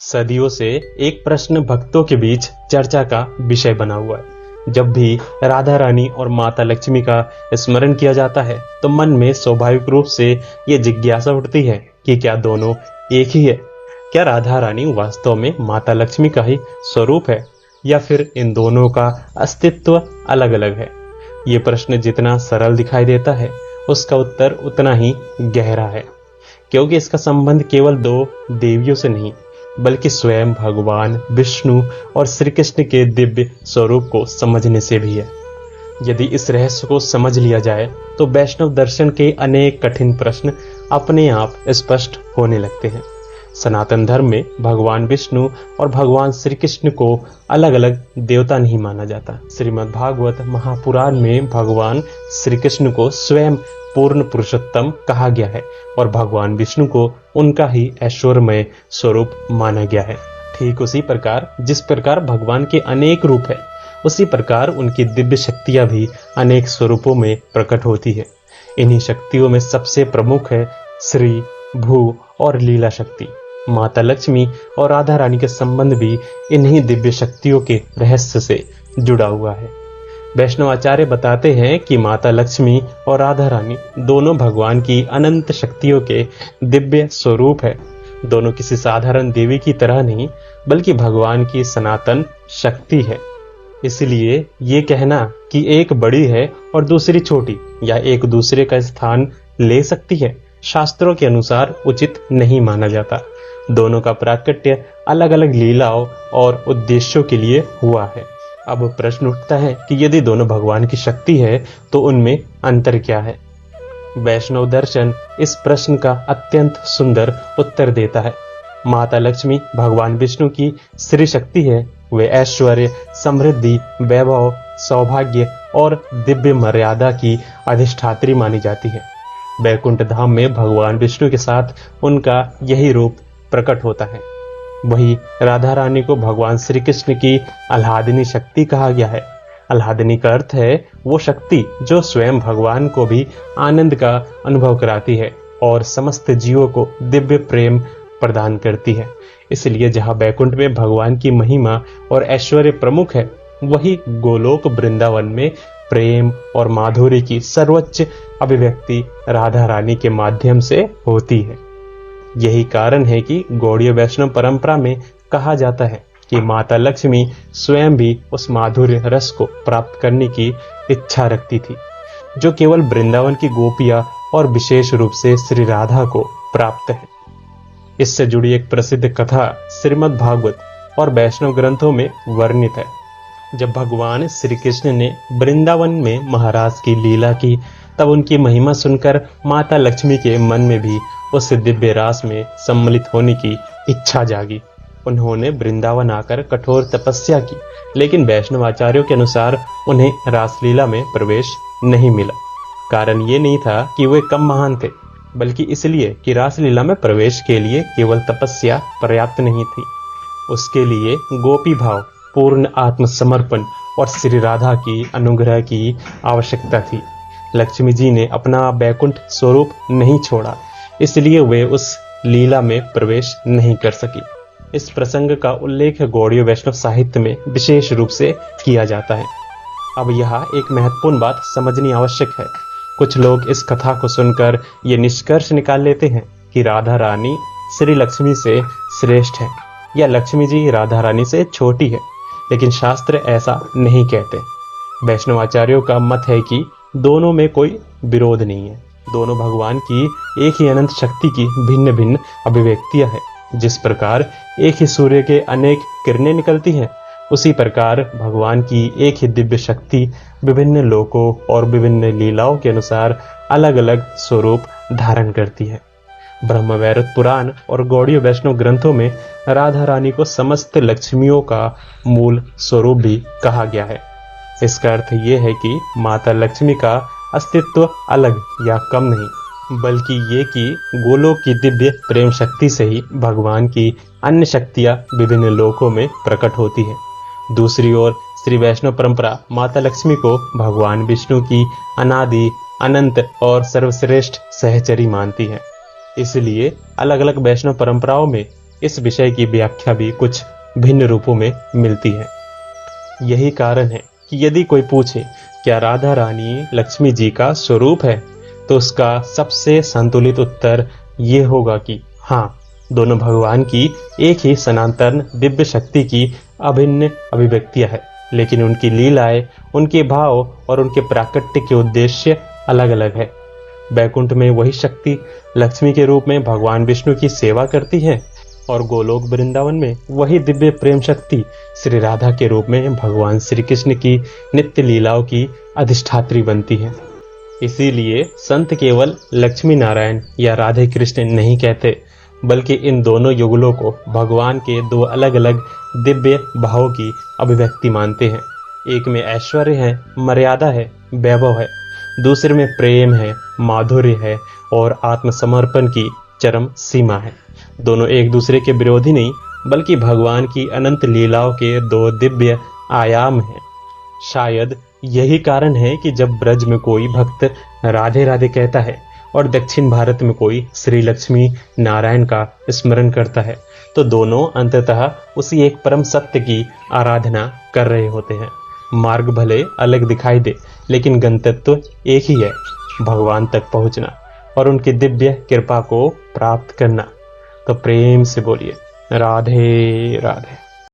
सदियों से एक प्रश्न भक्तों के बीच चर्चा का विषय बना हुआ है। जब भी राधा रानी और माता लक्ष्मी का स्मरण किया जाता है तो मन में स्वाभाविक रूप से ये जिज्ञासा उठती है कि क्या दोनों एक ही है। क्या राधा रानी वास्तव में माता लक्ष्मी का ही स्वरूप है या फिर इन दोनों का अस्तित्व अलग अलग है। ये प्रश्न जितना सरल दिखाई देता है उसका उत्तर उतना ही गहरा है, क्योंकि इसका संबंध केवल दो देवियों से नहीं बल्कि स्वयं भगवान विष्णु और श्री कृष्ण के दिव्य स्वरूप को समझने से भी है। यदि इस रहस्य को समझ लिया जाए तो वैष्णव दर्शन के अनेक कठिन प्रश्न अपने आप स्पष्ट होने लगते हैं। सनातन धर्म में भगवान विष्णु और भगवान श्री कृष्ण को अलग अलग देवता नहीं माना जाता। श्रीमद् भागवत महापुराण में भगवान श्री कृष्ण को स्वयं पूर्ण पुरुषोत्तम कहा गया है और भगवान विष्णु को उनका ही ऐश्वर्यमय स्वरूप माना गया है। ठीक उसी प्रकार जिस प्रकार भगवान के अनेक रूप है, उसी प्रकार उनकी दिव्य शक्तियां भी अनेक स्वरूपों में प्रकट होती है। इन्हीं शक्तियों में सबसे प्रमुख है श्री, भू और लीला शक्ति। माता लक्ष्मी और राधा रानी के संबंध भी इन्हीं दिव्य शक्तियों के रहस्य से जुड़ा हुआ है। वैष्णव आचार्य बताते हैं कि माता लक्ष्मी और राधा रानी दोनों भगवान की अनंत शक्तियों के दिव्य स्वरूप है। दोनों किसी साधारण देवी की तरह नहीं बल्कि भगवान की सनातन शक्ति है। इसलिए ये कहना कि एक बड़ी है और दूसरी छोटी या एक दूसरे का स्थान ले सकती है, शास्त्रों के अनुसार उचित नहीं माना जाता। दोनों का प्राकट्य अलग अलग लीलाओं और उद्देश्यों के लिए हुआ है। अब प्रश्न उठता है कि यदि दोनों भगवान की शक्ति है तो उनमें अंतर क्या है। वैष्णव दर्शन इस प्रश्न का अत्यंत सुंदर उत्तर देता है। माता लक्ष्मी भगवान विष्णु की श्री शक्ति है। वे ऐश्वर्य, समृद्धि, वैभव, सौभाग्य और दिव्य मर्यादा की अधिष्ठात्री मानी जाती है। वैकुंठ धाम में भगवान विष्णु के साथ उनका यही रूप प्रकट होता है। वही राधा रानी को भगवान श्री कृष्ण की आह्लादिनी शक्ति कहा गया है। आह्लादिनी का अर्थ है वो शक्ति जो स्वयं भगवान को भी आनंद का अनुभव कराती है और समस्त जीवों को दिव्य प्रेम प्रदान करती है। इसलिए जहाँ वैकुंठ में भगवान की महिमा और ऐश्वर्य प्रमुख है, वही गोलोक वृंदावन में प्रेम और माधुर्य की सर्वोच्च अभिव्यक्ति राधा रानी के माध्यम से होती है। यही कारण है कि गौड़ीय वैष्णव परंपरा में कहा जाता है कि माता लक्ष्मी स्वयं भी उस माधुर्य रस को प्राप्त करने की इच्छा रखती थी जो केवल वृंदावन की गोपियां और विशेष रूप से श्री राधा को प्राप्त है। इससे जुड़ी एक प्रसिद्ध कथा श्रीमद् भागवत और वैष्णव ग्रंथों में वर्णित है। जब भगवान श्री कृष्ण ने वृंदावन में महाराज की लीला की, तब उनकी महिमा सुनकर माता लक्ष्मी के मन में भी उस दिव्य रास में सम्मिलित होने की इच्छा जागी। उन्होंने वृंदावन आकर कठोर तपस्या की, लेकिन वैष्णव आचार्यों के अनुसार उन्हें रासलीला में प्रवेश नहीं मिला। कारण ये नहीं था कि वे कम महान थे, बल्कि इसलिए कि रासलीला में प्रवेश के लिए केवल तपस्या पर्याप्त नहीं थी। उसके लिए गोपी भाव, पूर्ण आत्मसमर्पण और श्री राधा की अनुग्रह की आवश्यकता थी। लक्ष्मी जी ने अपना वैकुंठ स्वरूप नहीं छोड़ा, इसलिए वे उस लीला में प्रवेश नहीं कर सकी। इस प्रसंग का उल्लेख गौड़ीय वैष्णव साहित्य में विशेष रूप से किया जाता है। अब यहाँ एक महत्वपूर्ण बात समझनी आवश्यक है। कुछ लोग इस कथा को सुनकर ये निष्कर्ष निकाल लेते हैं कि राधा रानी श्री लक्ष्मी से श्रेष्ठ है या लक्ष्मी जी राधा रानी से छोटी है, लेकिन शास्त्र ऐसा नहीं कहते। वैष्णव आचार्यों का मत है कि दोनों में कोई विरोध नहीं है। दोनों भगवान की एक ही अनंत शक्ति की भिन्न भिन्न अभिव्यक्तियां हैं। जिस प्रकार एक ही सूर्य के अनेक किरणें निकलती हैं, उसी प्रकार भगवान की एक ही दिव्य शक्ति विभिन्न लोकों और विभिन्न लीलाओं के अनुसार अलग अलग स्वरूप धारण करती है। ब्रह्मवैवर्त पुराण और गौड़ीय वैष्णव ग्रंथों में राधा रानी को समस्त लक्ष्मियों का मूल स्वरूप भी कहा गया है। इसका अर्थ ये है कि माता लक्ष्मी का अस्तित्व अलग या कम नहीं, बल्कि ये कि गोलोक की दिव्य प्रेम शक्ति से ही भगवान की अन्य शक्तियां विभिन्न लोकों में प्रकट होती है। दूसरी ओर श्री वैष्णव परंपरा माता लक्ष्मी को भगवान विष्णु की अनादि, अनंत और सर्वश्रेष्ठ सहचरी मानती है। इसलिए अलग अलग वैष्णव परंपराओं में इस विषय की व्याख्या भी कुछ भिन्न रूपों में मिलती है। यही कारण है कि यदि कोई पूछे क्या राधा रानी लक्ष्मी जी का स्वरूप है, तो उसका सबसे संतुलित उत्तर ये होगा कि हाँ, दोनों भगवान की एक ही सनातन दिव्य शक्ति की अभिन्न अभिव्यक्तियां है, लेकिन उनकी लीलाएं, उनके भाव और उनके प्राकट्य के उद्देश्य अलग अलग है। बैकुंठ में वही शक्ति लक्ष्मी के रूप में भगवान विष्णु की सेवा करती है और गोलोक वृंदावन में वही दिव्य प्रेम शक्ति श्री राधा के रूप में भगवान श्री कृष्ण की नित्य लीलाओं की अधिष्ठात्री बनती है। इसीलिए संत केवल लक्ष्मी नारायण या राधे कृष्ण नहीं कहते, बल्कि इन दोनों युगलों को भगवान के दो अलग अलग दिव्य भावों की अभिव्यक्ति मानते हैं। एक में ऐश्वर्य है, मर्यादा है, वैभव है, दूसरे में प्रेम है, माधुर्य है और आत्मसमर्पण की चरम सीमा है। दोनों एक दूसरे के विरोधी नहीं, बल्कि भगवान की अनंत लीलाओं के दो दिव्य आयाम हैं। शायद यही कारण है कि जब ब्रज में कोई भक्त राधे राधे कहता है और दक्षिण भारत में कोई श्री लक्ष्मी नारायण का स्मरण करता है, तो दोनों अंततः उसी एक परम सत्य की आराधना कर रहे होते हैं। मार्ग भले अलग दिखाई दे, लेकिन गंतव्य एक ही है, भगवान तक पहुंचना और उनकी दिव्य कृपा को प्राप्त करना। तो प्रेम से बोलिए राधे राधे।